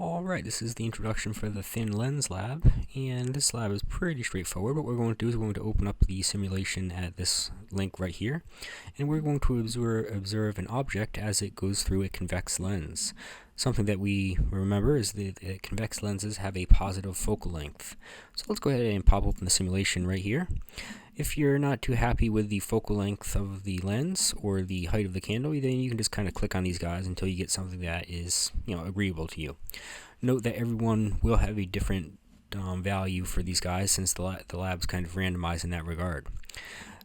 Alright, this is the introduction for the thin lens lab, and this lab is pretty straightforward. What we're going to do is we're going to open up the simulation at this link right here, and we're going to observe an object as it goes through a convex lens. Something that we remember is that convex lenses have a positive focal length. So let's go ahead and pop open the simulation right here. If you're not too happy with the focal length of the lens or the height of the candle, then you can just kind of click on these guys until you get something that is, agreeable to you. Note that everyone will have a different value for these guys, since the lab's kind of randomized in that regard.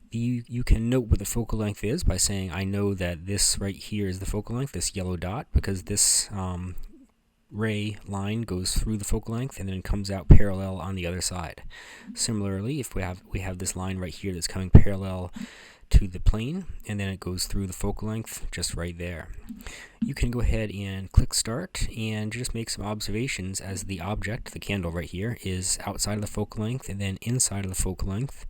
You can note what the focal length is by saying, I know that this right here is the focal length, this yellow dot, because this ray line goes through the focal length and then comes out parallel on the other side. Similarly, if we have this line right here that's coming parallel to the plane, and then it goes through the focal length just right there. You can go ahead and click start and just make some observations as the object, the candle right here, is outside of the focal length and then inside of the focal length.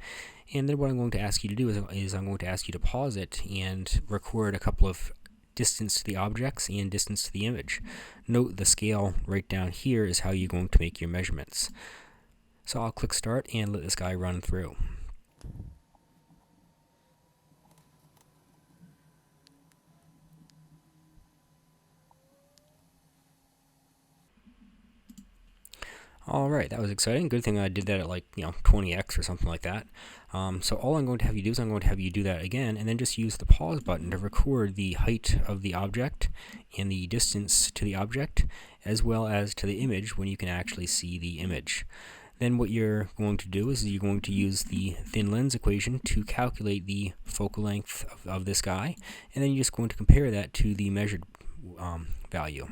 And then what I'm going to ask you to do is I'm going to ask you to pause it and record a couple of distance to the objects and distance to the image. Note the scale right down here is how you're going to make your measurements. So I'll click start and let this guy run through. Alright, that was exciting. Good thing I did that at 20x or something like that. So all I'm going to have you do is I'm going to have you do that again, and then just use the pause button to record the height of the object and the distance to the object, as well as to the image when you can actually see the image. Then what you're going to do is you're going to use the thin lens equation to calculate the focal length of this guy, and then you're just going to compare that to the measured value.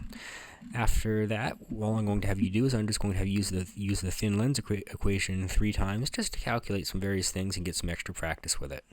After that, all I'm going to have you do is I'm just going to have you use the thin lens equation 3 times just to calculate some various things and get some extra practice with it.